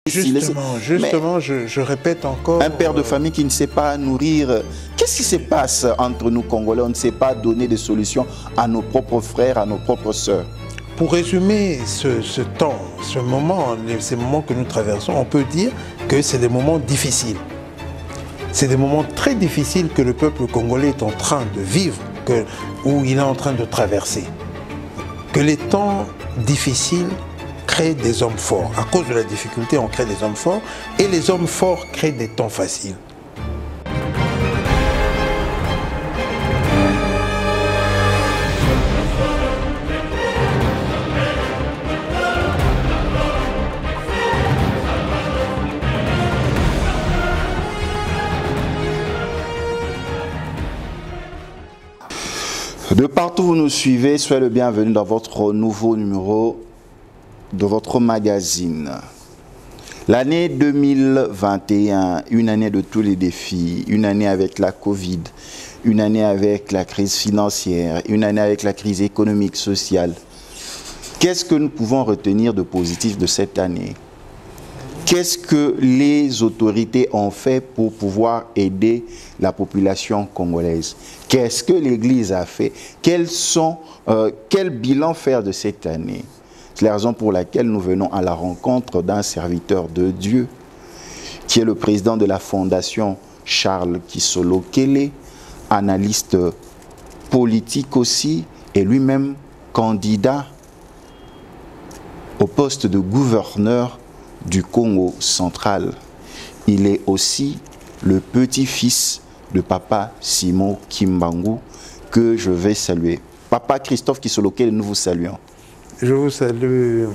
Justement, je répète encore... Un père de famille qui ne sait pas nourrir... Qu'est-ce qui se passe entre nous Congolais? On ne sait pas donner des solutions à nos propres frères, à nos propres sœurs. Pour résumer ce temps, ces moments que nous traversons, on peut dire que c'est des moments difficiles. C'est des moments très difficiles que le peuple congolais est en train de vivre, où il est en train de traverser. Que les temps difficiles créent des hommes forts. À cause de la difficulté, on crée des hommes forts, et les hommes forts créent des temps faciles. De partout où vous nous suivez, soyez le bienvenu dans votre nouveau numéro de votre magazine. L'année 2021, une année de tous les défis, une année avec la Covid, une année avec la crise financière, une année avec la crise économique, sociale. Qu'est-ce que nous pouvons retenir de positif de cette année? Qu'est-ce que les autorités ont fait pour pouvoir aider la population congolaise? Qu'est-ce que l'Église a fait? Quel bilan faire de cette année? C'est la raison pour laquelle nous venons à la rencontre d'un serviteur de Dieu, qui est le président de la Fondation Charles Kisolo Kele, analyste politique aussi, et lui-même candidat au poste de gouverneur du Congo central. Il est aussi le petit-fils de Papa Simon Kimbangu, que je vais saluer. Papa Christophe Kisolo Kele, nous vous saluons. Je vous salue,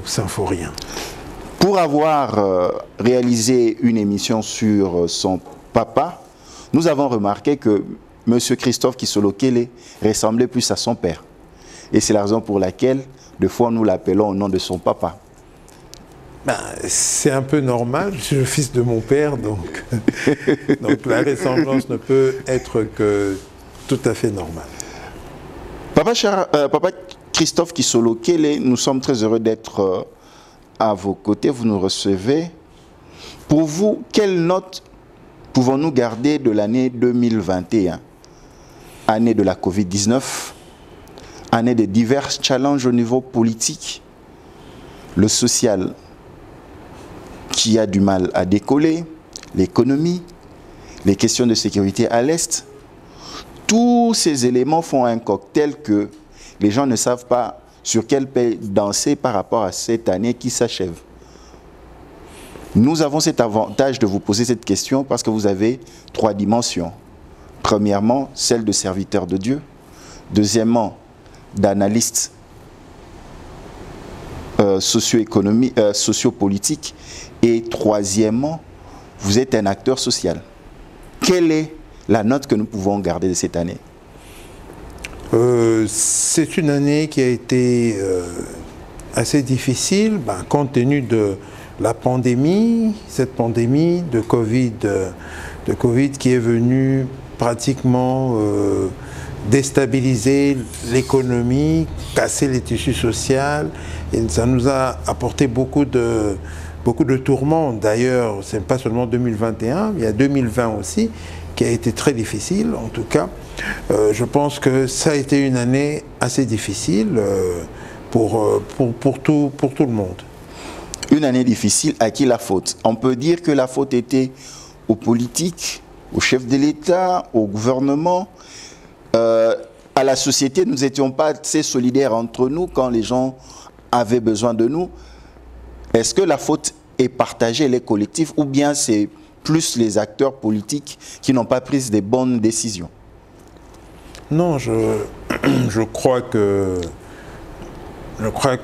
Symphorien. Pour avoir réalisé une émission sur son papa, nous avons remarqué que M. Christophe Kisolo Kele ressemblait plus à son père. Et c'est la raison pour laquelle, de fois, nous l'appelons au nom de son papa. Ben, c'est un peu normal, je suis le fils de mon père, donc la ressemblance ne peut être que tout à fait normale. Papa Christophe Kisolo Kele, nous sommes très heureux d'être à vos côtés, vous nous recevez. Pour vous, quelle note pouvons-nous garder de l'année 2021? Année de la Covid-19, année de divers challenges au niveau politique, le social qui a du mal à décoller, l'économie, les questions de sécurité à l'Est. Tous ces éléments font un cocktail que les gens ne savent pas sur quel pied danser par rapport à cette année qui s'achève. Nous avons cet avantage de vous poser cette question parce que vous avez trois dimensions. Premièrement, celle de serviteur de Dieu. Deuxièmement, d'analyste sociopolitique. Et troisièmement, vous êtes un acteur social. Quelle est la note que nous pouvons garder de cette année? C'est une année qui a été assez difficile, compte tenu de la pandémie, cette pandémie de Covid qui est venue pratiquement déstabiliser l'économie, casser les tissus sociaux, et ça nous a apporté beaucoup de tourments. D'ailleurs, ce n'est pas seulement 2021, il y a 2020 aussi, qui a été très difficile. En tout cas, je pense que ça a été une année assez difficile pour tout le monde. Une année difficile, à qui la faute? On peut dire que la faute était aux politiques, au chef de l'État, au gouvernement, à la société. Nous n'étions pas assez solidaires entre nous quand les gens avaient besoin de nous. Est-ce que la faute est partagée, elle est collective, ou bien c'est plus les acteurs politiques qui n'ont pas pris des bonnes décisions? Non, je crois que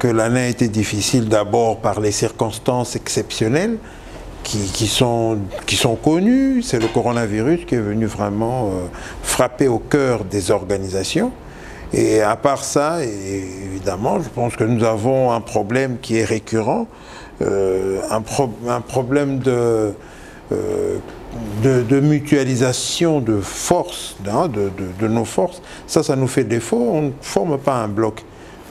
l'année a été difficile d'abord par les circonstances exceptionnelles qui sont connues. C'est le coronavirus qui est venu vraiment frapper au cœur des organisations. Et à part ça, évidemment, je pense que nous avons un problème qui est récurrent, un problème de mutualisation de forces, de nos forces. Ça nous fait défaut. On ne forme pas un bloc.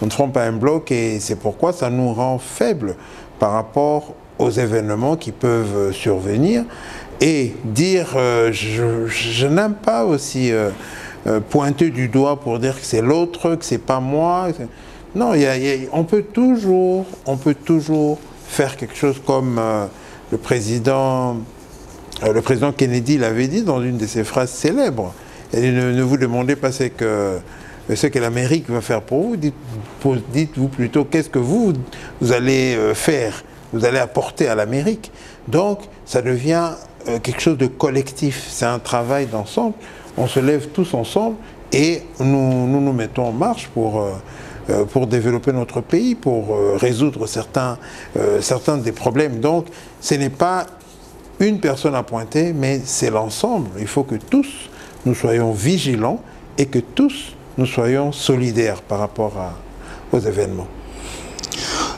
On ne forme pas un bloc et c'est pourquoi ça nous rend faibles par rapport aux événements qui peuvent survenir et dire je n'aime pas aussi pointer du doigt pour dire que c'est l'autre, que c'est pas moi. Non, on peut toujours faire quelque chose comme le président Kennedy l'avait dit dans une de ses phrases célèbres. Il dit, ne vous demandez pas ce que l'Amérique va faire pour vous, dites-vous plutôt qu'est-ce que vous allez faire, vous allez apporter à l'Amérique. Donc, ça devient quelque chose de collectif, c'est un travail d'ensemble, on se lève tous ensemble et nous mettons en marche pour développer notre pays, pour résoudre certains des problèmes. Donc, ce n'est pas une personne à pointer, mais c'est l'ensemble. Il faut que tous nous soyons vigilants et que tous nous soyons solidaires par rapport aux événements.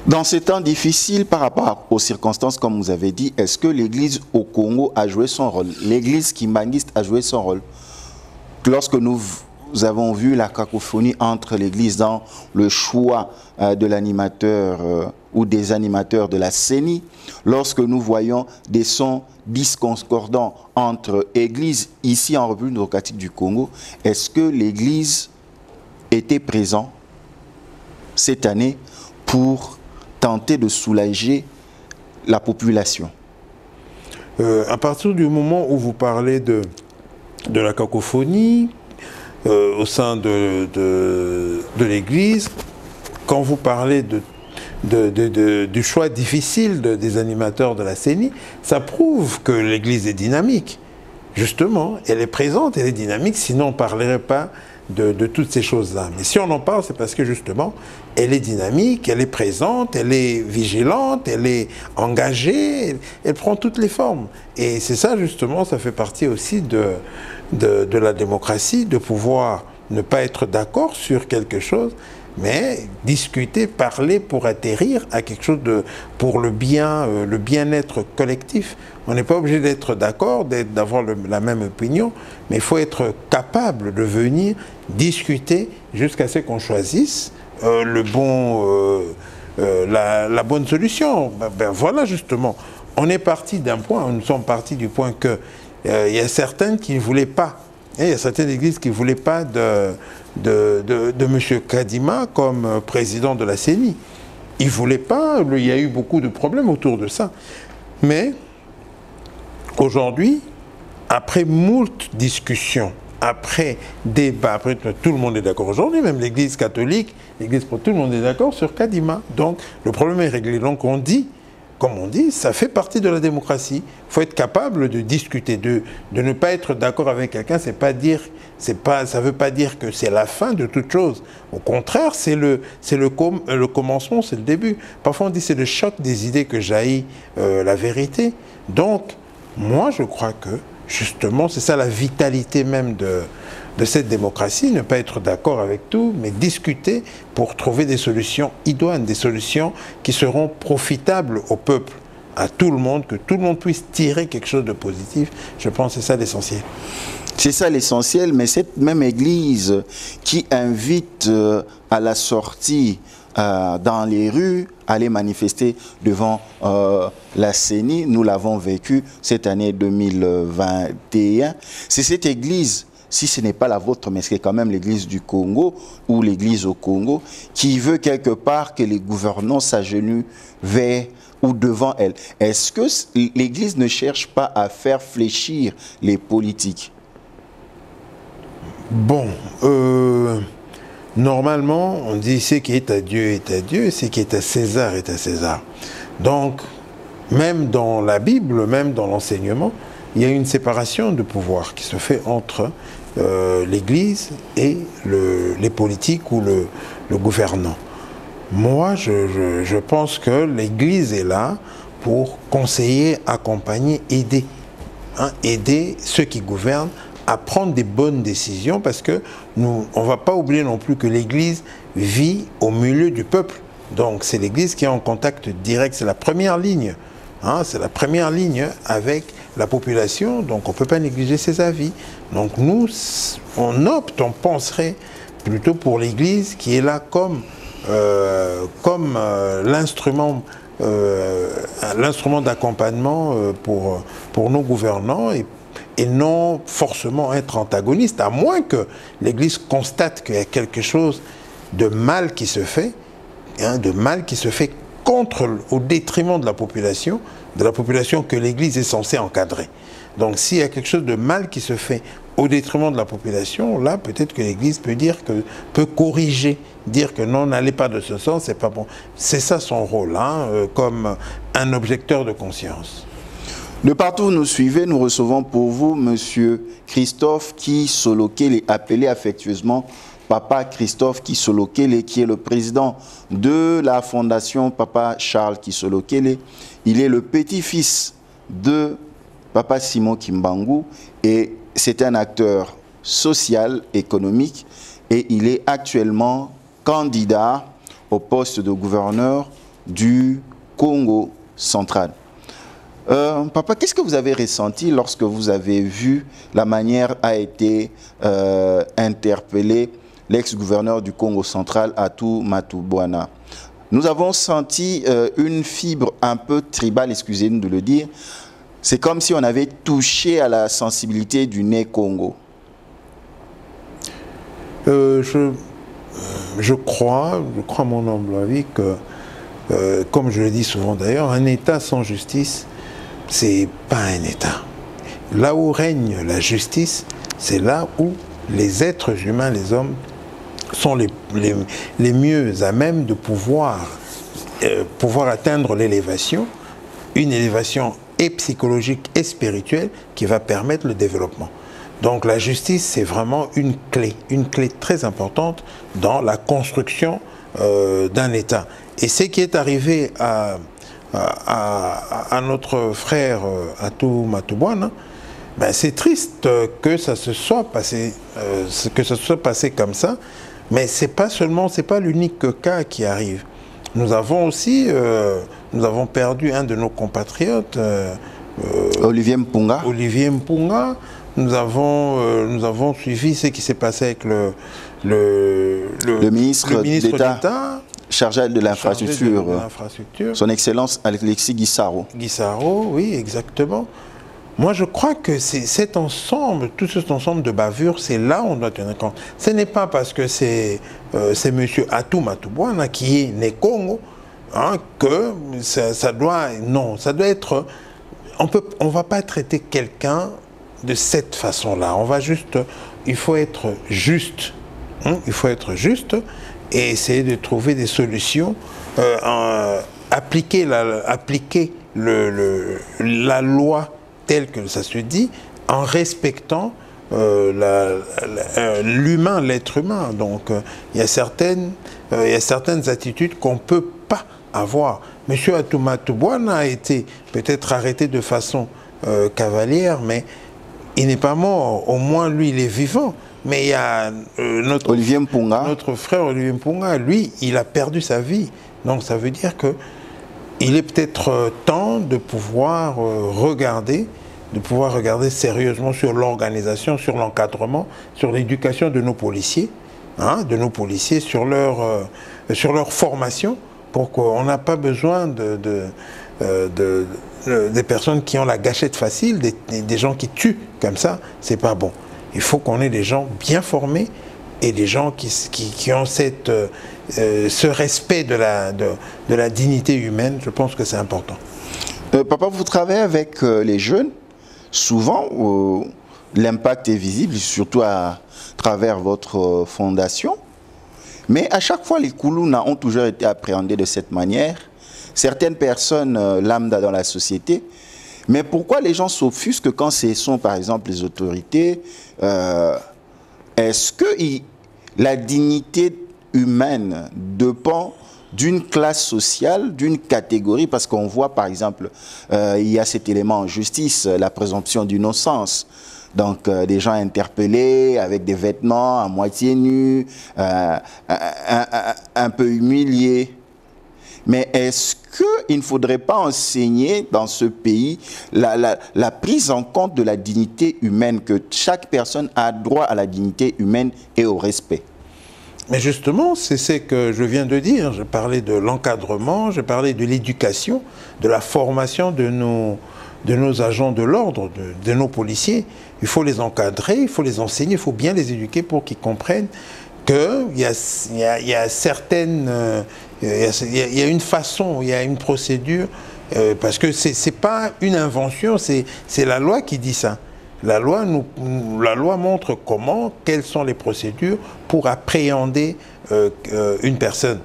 Dans ces temps difficiles par rapport aux circonstances, comme vous avez dit, est-ce que l'Église au Congo a joué son rôle? L'Église kimbanguiste a joué son rôle. Lorsque nous avons vu la cacophonie entre l'Église dans le choix de l'animateur ou des animateurs de la CENI, lorsque nous voyons des sons discordants entre Églises ici en République démocratique du Congo, est-ce que l'Église était présente cette année pour tenter de soulager la population? À partir du moment où vous parlez de la cacophonie au sein de l'Église, quand vous parlez du choix difficile des animateurs de la CENI, ça prouve que l'Église est dynamique. Justement, elle est présente, elle est dynamique, sinon on ne parlerait pas de toutes ces choses-là. Mais si on en parle, c'est parce que justement, elle est dynamique, elle est présente, elle est vigilante, elle est engagée, elle prend toutes les formes. Et c'est ça, justement, ça fait partie aussi de la démocratie, de pouvoir ne pas être d'accord sur quelque chose, mais discuter, parler pour atterrir à quelque chose pour le bien-être collectif. On n'est pas obligé d'être d'accord, d'avoir la même opinion, mais il faut être capable de venir discuter jusqu'à ce qu'on choisisse la bonne solution. Voilà justement, on est parti d'un point, nous sommes partis du point que il y a certaines qui ne voulaient pas, il y a certaines églises qui ne voulaient pas de M. Kadima comme président de la CENI. Il ne voulait pas, il y a eu beaucoup de problèmes autour de ça. Mais aujourd'hui, après moult discussions, après débat, après tout le monde est d'accord aujourd'hui, même l'Église catholique, l'Église pour tout le monde est d'accord sur Kadima. Donc le problème est réglé. Donc on dit, comme on dit, ça fait partie de la démocratie. Il faut être capable de discuter, de ne pas être d'accord avec quelqu'un, ça ne veut pas dire que c'est la fin de toute chose. Au contraire, c'est le commencement, c'est le début. Parfois on dit c'est le choc des idées que jaillit la vérité. Donc, moi je crois que, justement, c'est ça la vitalité même de cette démocratie, ne pas être d'accord avec tout, mais discuter pour trouver des solutions idoines, des solutions qui seront profitables au peuple, à tout le monde, que tout le monde puisse tirer quelque chose de positif. Je pense que c'est ça l'essentiel. C'est ça l'essentiel, mais cette même Église qui invite à la sortie dans les rues, aller manifester devant la CENI, nous l'avons vécu cette année 2021. C'est cette Église, si ce n'est pas la vôtre, mais c'est quand même l'Église du Congo ou l'Église au Congo, qui veut quelque part que les gouvernants s'agenouillent vers ou devant elle. Est-ce que l'Église ne cherche pas à faire fléchir les politiques? Bon, normalement, on dit ce qui est à Dieu, ce qui est à César est à César. Donc, même dans la Bible, même dans l'enseignement, il y a une séparation de pouvoir qui se fait entre l'Église et les politiques ou le gouvernant. Moi, je pense que l'Église est là pour conseiller, accompagner, aider. Aider ceux qui gouvernent à prendre des bonnes décisions, parce que on ne va pas oublier non plus que l'Église vit au milieu du peuple. Donc c'est l'Église qui est en contact direct, c'est la première ligne. C'est la première ligne avec la population, donc on ne peut pas négliger ses avis. Donc nous, on penserait plutôt pour l'Église qui est là comme l'instrument l'instrument d'accompagnement pour nos gouvernants et non forcément être antagoniste, à moins que l'Église constate qu'il y a quelque chose de mal qui se fait, au détriment de la population que l'Église est censée encadrer. Donc s'il y a quelque chose de mal qui se fait au détriment de la population, là peut-être que l'Église peut corriger, dire que non, n'allez pas de ce sens, c'est pas bon. C'est ça son rôle, comme un objecteur de conscience. De partout où nous suivez, nous recevons pour vous Monsieur Christophe Kisolokele, appelé affectueusement Papa Christophe Kisolokele, qui est le président de la fondation Papa Charles Kisolokele. Il est le petit-fils de Papa Simon Kimbangu et c'est un acteur social, économique et il est actuellement candidat au poste de gouverneur du Congo central. Papa, qu'est-ce que vous avez ressenti lorsque vous avez vu la manière a été interpellé l'ex-gouverneur du Congo central, Atou Matubwana? Nous avons senti une fibre un peu tribale, excusez-nous de le dire. C'est comme si on avait touché à la sensibilité du nez Congo. Je crois à mon humble avis que, comme je le dis souvent d'ailleurs, un État sans justice, c'est pas un État. Là où règne la justice, c'est là où les êtres humains, les hommes, sont les mieux à même de pouvoir atteindre l'élévation, une élévation et psychologique et spirituelle qui va permettre le développement. Donc la justice, c'est vraiment une clé très importante dans la construction d'un État. Et ce qui est arrivé à notre frère Atou Matubwana, ben c'est triste que ça se soit passé, comme ça, mais c'est pas l'unique cas qui arrive. Nous avons aussi, perdu un de nos compatriotes, Olivier Mpunga. Nous avons suivi ce qui s'est passé avec le ministre d'État chargé de l'infrastructure, son Excellence Alexis Guissaro. Guissaro, oui, exactement. Moi, je crois que c'est cet ensemble, tout cet ensemble de bavures, c'est là où on doit tenir compte. Ce n'est pas parce que c'est M. Atou Matubwana qui est né Congo que ça doit... Non, ça doit être... On ne va pas traiter quelqu'un de cette façon-là. Il faut être juste. Il faut être juste et essayer de trouver des solutions, appliquer la loi telle que ça se dit, en respectant l'humain, l'être humain. Donc, il y a certaines attitudes qu'on ne peut pas avoir. Monsieur Atou Matubwana a été peut-être arrêté de façon cavalière, mais il n'est pas mort. Au moins, lui, il est vivant. Mais il y a notre frère Olivier Mpunga, lui, il a perdu sa vie. Donc, ça veut dire que il est peut-être temps de pouvoir regarder sérieusement sur l'organisation, sur l'encadrement, sur l'éducation de nos policiers, sur leur formation, pour qu'on n'a pas besoin des personnes qui ont la gâchette facile, des gens qui tuent comme ça, c'est pas bon. Il faut qu'on ait des gens bien formés et des gens qui ont ce respect de la dignité humaine. Je pense que c'est important. Papa, vous travaillez avec les jeunes. Souvent, l'impact est visible, surtout à travers votre fondation. Mais à chaque fois, les Koulouna ont toujours été appréhendés de cette manière. Certaines personnes lambda dans la société. Mais pourquoi les gens s'offusquent quand ce sont, par exemple, les autorités? Est-ce que la dignité humaine dépend d'une classe sociale, d'une catégorie? Parce qu'on voit, par exemple, il y a cet élément en justice, la présomption d'innocence. Donc, des gens interpellés avec des vêtements à moitié nus, un peu humiliés. Mais est-ce qu'il ne faudrait pas enseigner dans ce pays la prise en compte de la dignité humaine, que chaque personne a droit à la dignité humaine et au respect? Mais justement, c'est ce que je viens de dire. Je parlais de l'encadrement, je parlais de l'éducation, de la formation de nos agents de l'ordre, de nos policiers. Il faut les encadrer, il faut les enseigner, il faut bien les éduquer pour qu'ils comprennent qu'il y a certaines... il y a une façon, il y a une procédure, parce que c'est pas une invention, c'est la loi qui dit ça. La loi montre quelles sont les procédures pour appréhender une personne.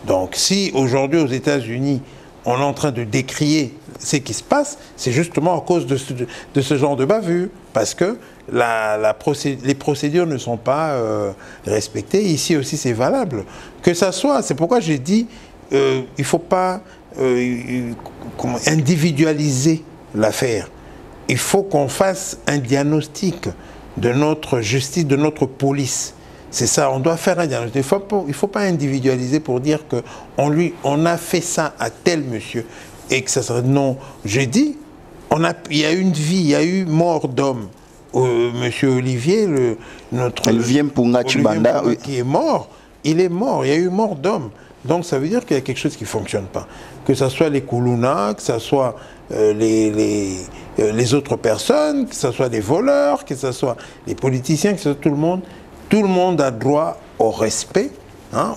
Donc si aujourd'hui aux États-Unis, on est en train de décrier ce qui se passe, c'est justement à cause de ce genre de bavure, parce que les procédures ne sont pas respectées. Ici aussi, c'est valable. Que ça soit, c'est pourquoi j'ai dit, il ne faut pas individualiser l'affaire. Il faut qu'on fasse un diagnostic de notre justice, de notre police. C'est ça, on doit faire un diagnostic. Il ne faut pas individualiser pour dire qu'on a fait ça à tel monsieur. Et que ça serait... Non, j'ai dit, il y a une vie, il y a eu mort d'homme. Monsieur Olivier, Olivier Mpunga Chibanda, oui, qui est mort, il est mort, il y a eu mort d'homme. Donc ça veut dire qu'il y a quelque chose qui ne fonctionne pas. Que ce soit les Koulouna, que ce soit les autres personnes, que ce soit les voleurs, que ce soit les politiciens, que ce soit tout le monde a droit au respect, hein,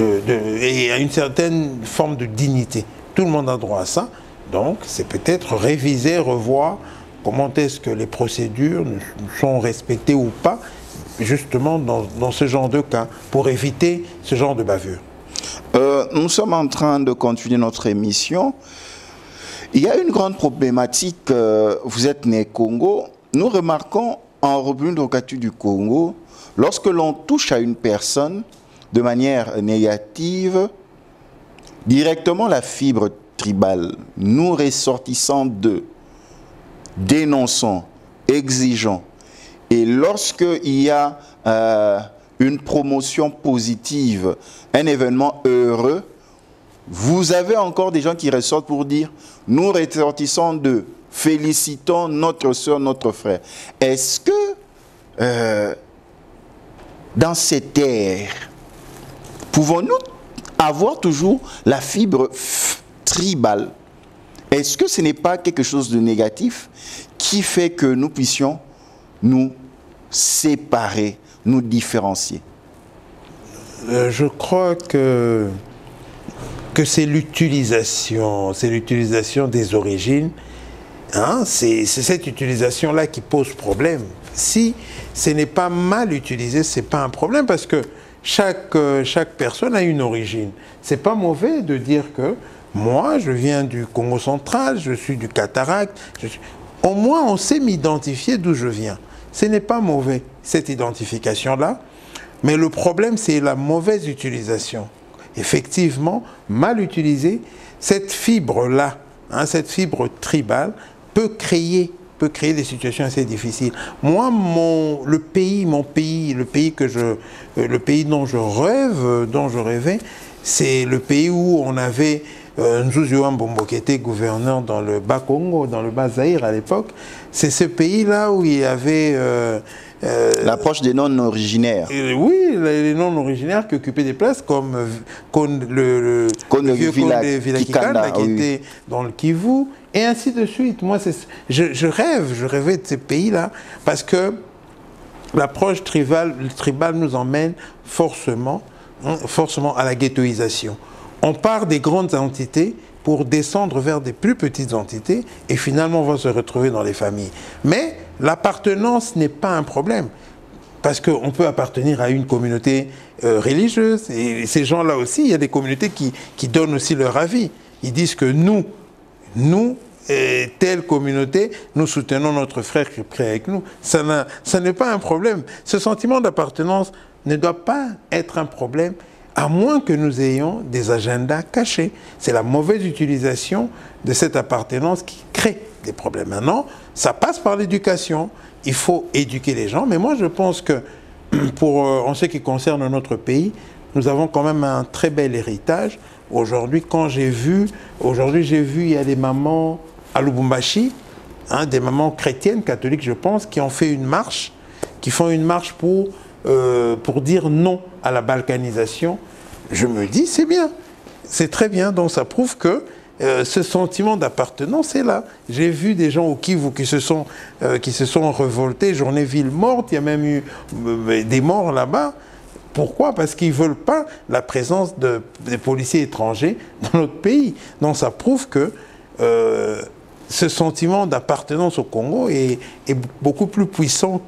et à une certaine forme de dignité. Tout le monde a droit à ça. Donc c'est peut-être réviser, revoir comment est-ce que les procédures sont respectées ou pas, justement dans ce genre de cas, pour éviter ce genre de bavure. Nous sommes en train de continuer notre émission. Il y a une grande problématique, vous êtes né Congo, nous remarquons en République démocratique du Congo, lorsque l'on touche à une personne de manière négative, directement la fibre tribale, nous ressortissant d'eux, dénonçons, exigeons, et lorsqu'il y a une promotion positive, un événement heureux, vous avez encore des gens qui ressortent pour dire « nous ressortissons d'eux, félicitons notre soeur, notre frère ». Est-ce que dans cette ère, pouvons-nous avoir toujours la fibre tribale? Est-ce que ce n'est pas quelque chose de négatif qui fait que nous puissions nous séparer, nous différencier? Je crois que c'est l'utilisation des origines. Hein, c'est cette utilisation-là qui pose problème. Si ce n'est pas mal utilisé, ce n'est pas un problème, parce que chaque personne a une origine. Ce n'est pas mauvais de dire que moi, je viens du Congo central, je suis du Cataracte. Au moins, on sait m'identifier d'où je viens. Ce n'est pas mauvais, cette identification-là. Mais le problème, c'est la mauvaise utilisation. Effectivement, mal utilisée, cette fibre-là, hein, cette fibre tribale, peut créer des situations assez difficiles. Moi, le pays dont je rêvais, c'est le pays où on avait Nzuzu Mbombo qui était gouverneur dans le Bas-Congo, dans le Bas-Zaïre à l'époque. C'est ce pays-là où il y avait... l'approche des non-originaires. Oui, les non-originaires qui occupaient des places comme le vieux Villa Kikanda qui était dans le Kivu, et ainsi de suite. Moi, je rêvais de ces pays-là, parce que l'approche tribale nous emmène forcément à la ghettoisation. On part des grandes entités pour descendre vers des plus petites entités, et finalement on va se retrouver dans les familles. Mais l'appartenance n'est pas un problème, parce qu'on peut appartenir à une communauté religieuse, et ces gens-là aussi, il y a des communautés qui donnent aussi leur avis. Ils disent que nous, telle communauté, nous soutenons notre frère qui prie avec nous. Ça n'est pas un problème. Ce sentiment d'appartenance ne doit pas être un problème, à moins que nous ayons des agendas cachés. C'est la mauvaise utilisation de cette appartenance qui crée des problèmes. Maintenant, ça passe par l'éducation. Il faut éduquer les gens. Mais moi, je pense que, en ce qui concerne notre pays, nous avons quand même un très bel héritage. Aujourd'hui, j'ai vu, il y a des mamans à Lubumbashi, hein, des mamans chrétiennes, catholiques, je pense, qui ont fait une marche, qui font une marche pour pour dire non à la balkanisation, je me dis c'est bien, c'est très bien. Donc ça prouve que ce sentiment d'appartenance est là. J'ai vu des gens au Kivu qui se sont révoltés, journée ville morte, il y a même eu des morts là-bas. Pourquoi? Parce qu'ils ne veulent pas la présence des policiers étrangers dans notre pays. Donc ça prouve que ce sentiment d'appartenance au Congo est beaucoup plus puissant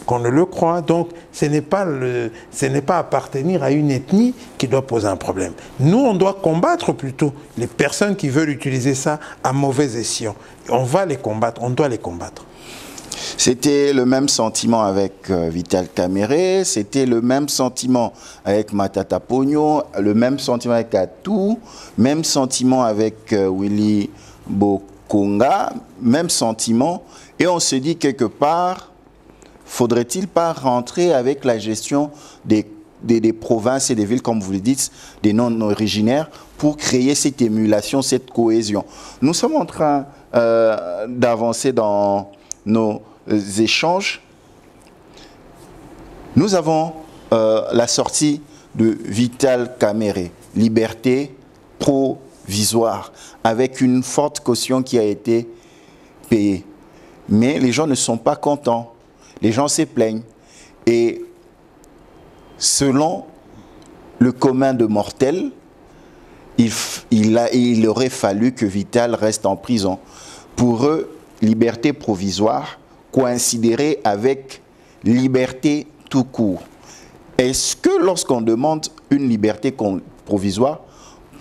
qu'on ne le croit. Donc ce n'est pas appartenir à une ethnie qui doit poser un problème. Nous, on doit combattre plutôt les personnes qui veulent utiliser ça à mauvais escient. On va les combattre, on doit les combattre. C'était le même sentiment avec Vital Kamerhe, c'était le même sentiment avec Matata Pogno, le même sentiment avec Atou, même sentiment avec Willy Bokonga, même sentiment. Et on se dit quelque part, faudrait-il pas rentrer avec la gestion des provinces et des villes, comme vous le dites, des non-originaires, pour créer cette émulation, cette cohésion. Nous sommes en train d'avancer dans nos échanges. Nous avons la sortie de Vital Kamerhe, liberté provisoire, avec une forte caution qui a été payée. Mais les gens ne sont pas contents, les gens se plaignent. Et selon le commun de mortels, il aurait fallu que Vital reste en prison. Pour eux, liberté provisoire coïnciderait avec liberté tout court. Est-ce que lorsqu'on demande une liberté provisoire,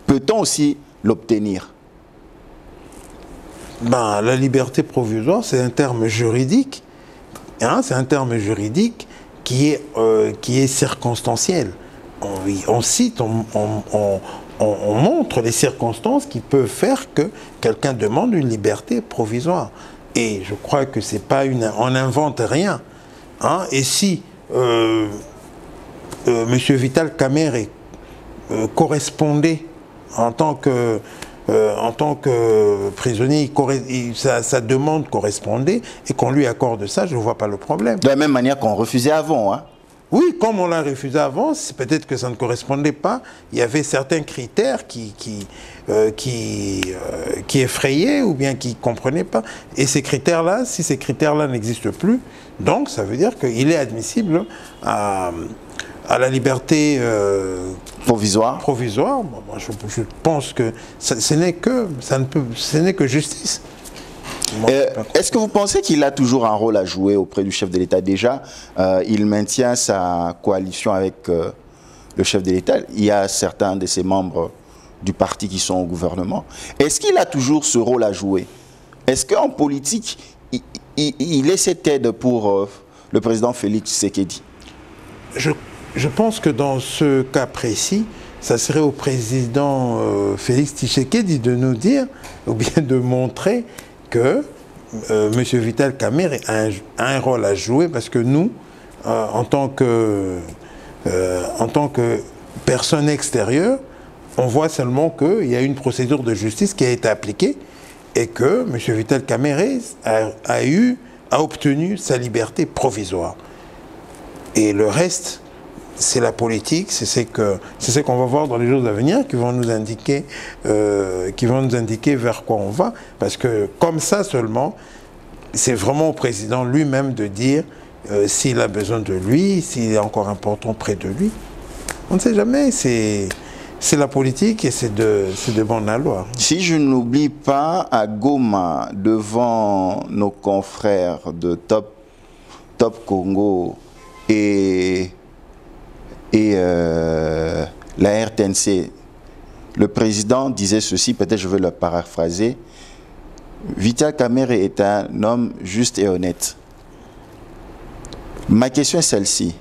peut-on aussi l'obtenir? Ben, la liberté provisoire, c'est un terme juridique. Hein, c'est un terme juridique qui est circonstanciel. On cite, on montre les circonstances qui peuvent faire que quelqu'un demande une liberté provisoire. Et je crois que c'est pas on n'invente rien. Hein? Et si M. Vital Kamerhe correspondait en tant que prisonnier, sa demande correspondait et qu'on lui accorde ça, je ne vois pas le problème. De la même manière qu'on refusait avant, hein? Oui, comme on l'a refusé avant, peut-être que ça ne correspondait pas. Il y avait certains critères qui effrayaient ou bien qui ne comprenaient pas. Et ces critères-là, si ces critères-là n'existent plus, donc ça veut dire qu'il est admissible à la liberté provisoire. Bon, moi, je pense que ce n'est que justice. Est-ce que vous pensez qu'il a toujours un rôle à jouer auprès du chef de l'État? Déjà, il maintient sa coalition avec le chef de l'État. Il y a certains de ses membres du parti qui sont au gouvernement. Est-ce qu'il a toujours ce rôle à jouer? Est-ce qu'en politique, il est cette aide pour le président Félix Tshisekedi? Je pense que dans ce cas précis, ça serait au président Félix Tshisekedi de nous dire, ou bien de montrer que M. Vital Kamerhe a un rôle à jouer, parce que nous, en tant que personne extérieure, on voit seulement qu'il y a une procédure de justice qui a été appliquée et que M. Vital Kamerhe a obtenu sa liberté provisoire. Et le reste, c'est la politique, c'est ce qu'on va voir dans les jours à venir qui vont nous indiquer vers quoi on va. Parce que comme ça seulement, c'est vraiment au président lui-même de dire s'il a besoin de lui, s'il est encore important près de lui. On ne sait jamais, c'est la politique et c'est de bon aloi. Si je n'oublie pas, à Goma, devant nos confrères de Top Congo et la RTNC, le président disait ceci, peut-être je vais le paraphraser: Vital Kamerhe est un homme juste et honnête. Ma question est celle-ci: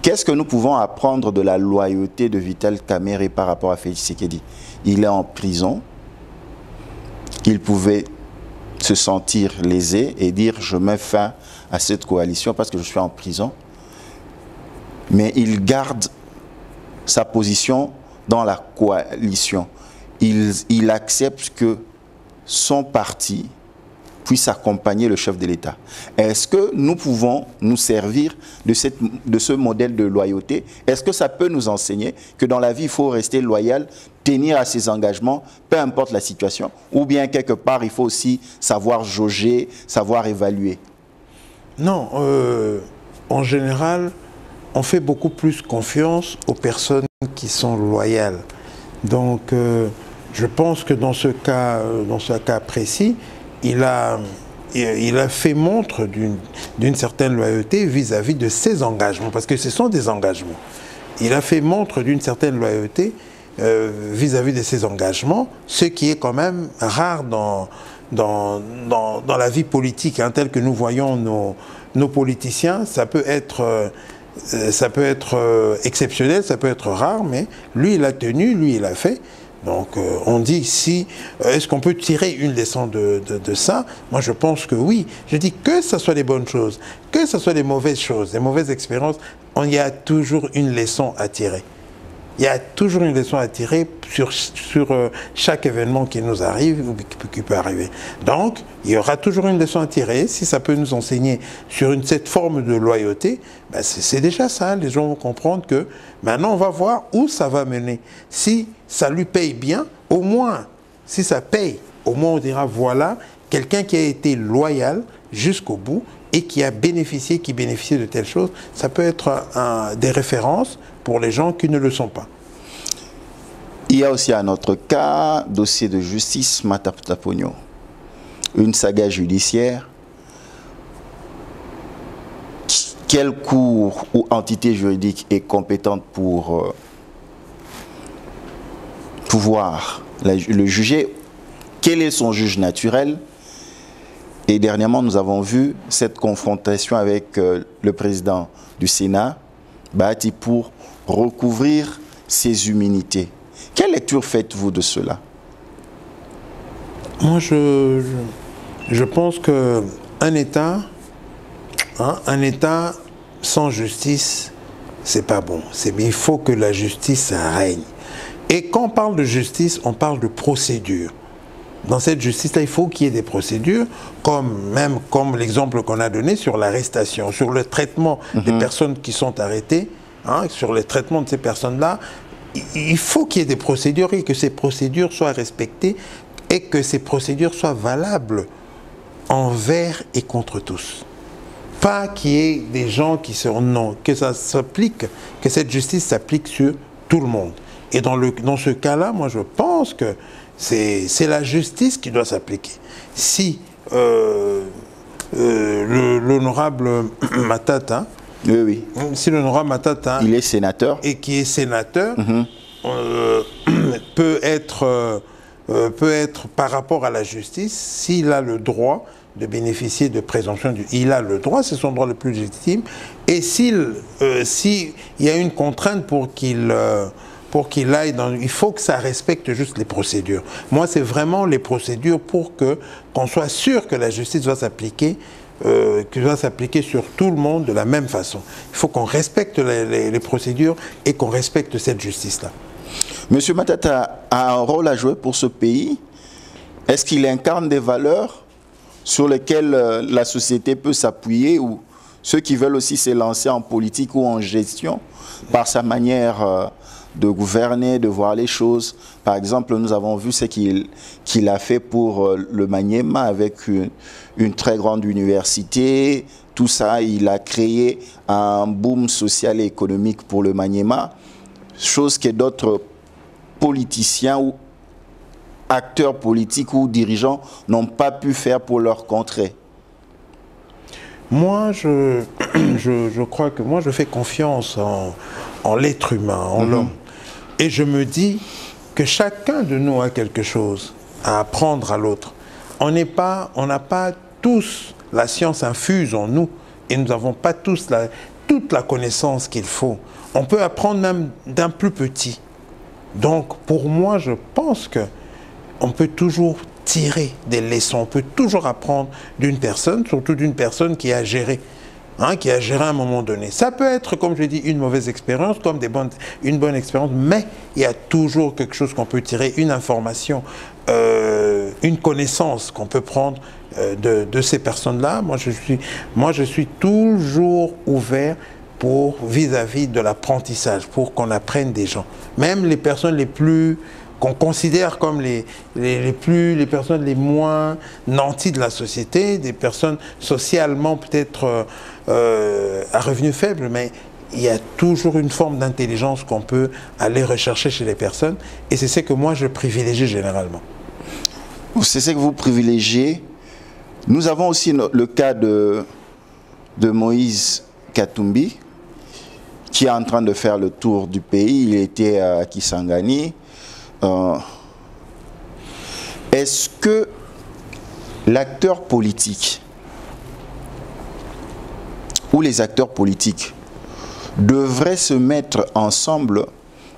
qu'est-ce que nous pouvons apprendre de la loyauté de Vital Kamerhe par rapport à Félix Tshisekedi? Il est en prison, il pouvait se sentir lésé et dire je mets fin à cette coalition parce que je suis en prison. Mais il garde sa position dans la coalition. Il accepte que son parti puisse accompagner le chef de l'État. Est-ce que nous pouvons nous servir de ce modèle de loyauté? Est-ce que ça peut nous enseigner que dans la vie, il faut rester loyal, tenir à ses engagements, peu importe la situation? Ou bien quelque part, il faut aussi savoir jauger, savoir évaluer? Non, en général, on fait beaucoup plus confiance aux personnes qui sont loyales. Donc, je pense que dans ce cas précis, il a fait montre d'une certaine loyauté vis-à-vis de ses engagements, parce que ce sont des engagements. Il a fait montre d'une certaine loyauté vis-à-vis de ses engagements, ce qui est quand même rare dans la vie politique, hein, telle que nous voyons nos politiciens. Ça peut être exceptionnel, ça peut être rare, mais lui, il a tenu, lui, il a fait. Donc, on dit ici, est-ce qu'on peut tirer une leçon de ça? Moi, je pense que oui. Je dis que ce soit des bonnes choses, que ce soit des mauvaises choses, des mauvaises expériences, il y a toujours une leçon à tirer. Il y a toujours une leçon à tirer sur chaque événement qui nous arrive ou qui peut arriver. Donc, il y aura toujours une leçon à tirer. Si ça peut nous enseigner sur cette forme de loyauté, ben c'est déjà ça. Les gens vont comprendre que maintenant, on va voir où ça va mener. Si ça lui paye bien, au moins, si ça paye, au moins on dira, voilà, quelqu'un qui a été loyal jusqu'au bout et qui a bénéficié, qui bénéficie de telles choses, ça peut être des références pour les gens qui ne le sont pas. Il y a aussi un autre cas, dossier de justice, Matata Pogno. Une saga judiciaire. Quelle cour ou entité juridique est compétente pour pouvoir le juger? Quel est son juge naturel? Et dernièrement, nous avons vu cette confrontation avec le président du Sénat, Bahati, pour recouvrir ses immunités. Quelle lecture faites-vous de cela? Moi, je pense qu'un État, un État sans justice, c'est pas bon. Il faut que la justice règne. Et quand on parle de justice, on parle de procédure. Dans cette justice-là, il faut qu'il y ait des procédures, comme l'exemple qu'on a donné sur l'arrestation, sur le traitement des personnes qui sont arrêtées, sur le traitement de ces personnes-là. Il faut qu'il y ait des procédures et que ces procédures soient respectées et que ces procédures soient valables envers et contre tous. Pas qu'il y ait des gens qui sont... Non, que ça s'applique, que cette justice s'applique sur tout le monde. Et dans ce cas-là, moi je pense que c'est la justice qui doit s'appliquer. Si l'honorable Matata, oui. Si l'honorable Matata, il est sénateur, et qui est sénateur, peut être par rapport à la justice, s'il a le droit de bénéficier de présomption, il a le droit, c'est son droit le plus légitime, et s'il y a une contrainte pour qu'il aille il faut que ça respecte juste les procédures. Moi, c'est vraiment les procédures pour qu'on soit sûr que la justice va s'appliquer, sur tout le monde de la même façon. Il faut qu'on respecte les procédures et qu'on respecte cette justice-là. Monsieur Matata a un rôle à jouer pour ce pays. Est-ce qu'il incarne des valeurs sur lesquelles la société peut s'appuyer, ou ceux qui veulent aussi s'élancer en politique ou en gestion par sa manière de gouverner, de voir les choses? Par exemple, nous avons vu ce qu'il a fait pour le Maniema avec une très grande université. Tout ça, il a créé un boom social et économique pour le Maniema, chose que d'autres politiciens ou acteurs politiques ou dirigeants n'ont pas pu faire pour leur contrée. Moi, je crois que je fais confiance en l'être humain, en l'homme. Et je me dis que chacun de nous a quelque chose à apprendre à l'autre. On n'a pas tous la science infuse en nous et nous n'avons pas tous toute la connaissance qu'il faut. On peut apprendre même d'un plus petit. Donc, pour moi, je pense qu'on peut toujours tirer des leçons. On peut toujours apprendre d'une personne, surtout d'une personne qui a géré hein, qui a géré à un moment donné. Ça peut être, comme je dis, une mauvaise expérience, comme une bonne expérience, mais il y a toujours quelque chose qu'on peut tirer, une information, une connaissance qu'on peut prendre de ces personnes-là. Moi, je suis toujours ouvert pour vis-à-vis de l'apprentissage, pour qu'on apprenne des gens. Même les personnes les plus qu'on considère comme les personnes les moins nanties de la société, des personnes socialement peut-être à revenus faibles, mais il y a toujours une forme d'intelligence qu'on peut aller rechercher chez les personnes, et c'est ce que moi je privilégie généralement. C'est ce que vous privilégiez. Nous avons aussi le cas de Moïse Katumbi, qui est en train de faire le tour du pays. Il était à Kisangani. Est-ce que l'acteur politique ou les acteurs politiques devraient se mettre ensemble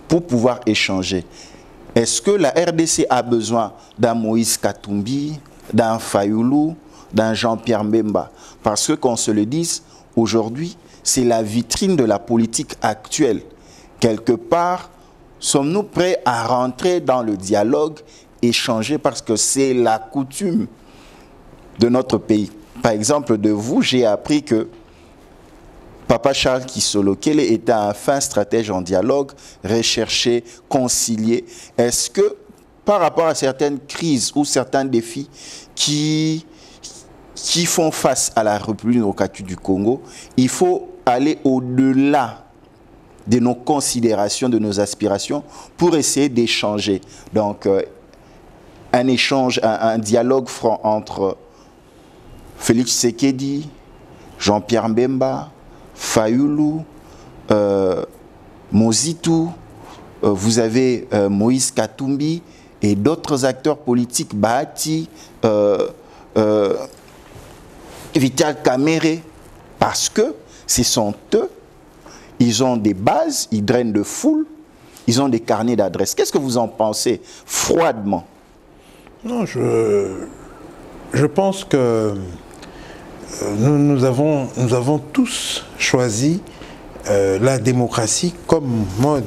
pour pouvoir échanger? Est-ce que la RDC a besoin d'un Moïse Katumbi, d'un Fayulu, d'un Jean-Pierre Mbemba? Parce que, qu'on se le dise, aujourd'hui, c'est la vitrine de la politique actuelle. Quelque part, sommes-nous prêts à rentrer dans le dialogue, échanger, parce que c'est la coutume de notre pays? Par exemple, de vous, j'ai appris que Papa Charles Kisolokele était un fin stratège en dialogue, recherché, concilié. Est-ce que, par rapport à certaines crises ou certains défis qui font face à la République démocratique du Congo, il faut aller au-delà de nos considérations, de nos aspirations, pour essayer d'échanger? Donc, un échange, un dialogue franc entre Félix Tshisekedi, Jean-Pierre Mbemba, Fayulu, Mozitu, vous avez Moïse Katumbi et d'autres acteurs politiques, Bahati, Vital Kamerhe, parce que ce sont eux, ils ont des bases, ils drainent de foule, ils ont des carnets d'adresses. Qu'est-ce que vous en pensez froidement? Non, je pense que nous avons tous choisi la démocratie comme mode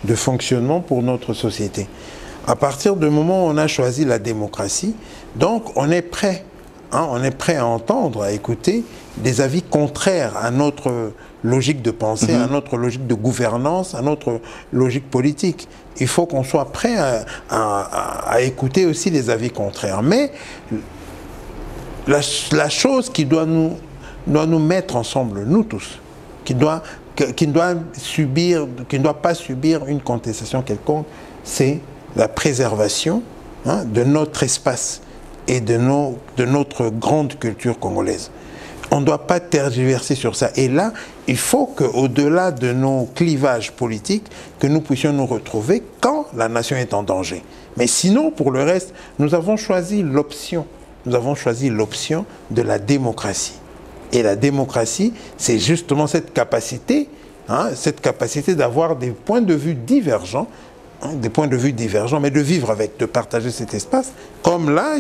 de fonctionnement pour notre société. À partir du moment où on a choisi la démocratie, donc on est prêt, hein, on est prêt à entendre, à écouter des avis contraires à notre logique de pensée, à notre logique de gouvernance, à notre logique politique. Il faut qu'on soit prêt à écouter aussi les avis contraires. Mais la chose qui doit nous mettre ensemble, nous tous, qui ne doit pas subir une contestation quelconque, c'est la préservation, hein, de notre espace et de notre grande culture congolaise. On ne doit pas tergiverser sur ça. Et là, il faut qu'au-delà de nos clivages politiques, que nous puissions nous retrouver quand la nation est en danger. Mais sinon, pour le reste, nous avons choisi l'option. Nous avons choisi l'option de la démocratie. Et la démocratie, c'est justement cette capacité d'avoir des points de vue divergents, hein, mais de vivre avec, de partager cet espace. Comme là,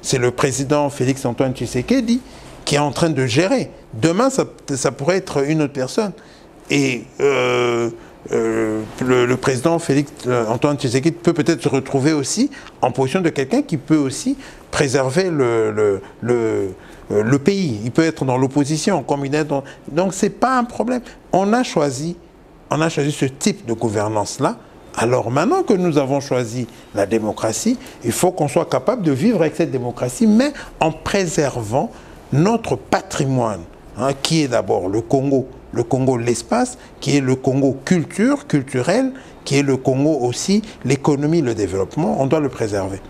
c'est le président Félix Antoine Tshisekedi qui est en train de gérer. Demain, ça pourrait être une autre personne. Et le président Félix Antoine Tshisekedi peut peut-être se retrouver aussi en position de quelqu'un qui peut aussi préserver le pays. Il peut être dans l'opposition, comme il est dans... Donc, ce n'est pas un problème. On a choisi ce type de gouvernance-là. Alors, maintenant que nous avons choisi la démocratie, il faut qu'on soit capable de vivre avec cette démocratie, mais en préservant notre patrimoine, hein, qui est d'abord le Congo, l'espace, qui est le Congo culturel, qui est le Congo aussi l'économie, le développement. On doit le préserver.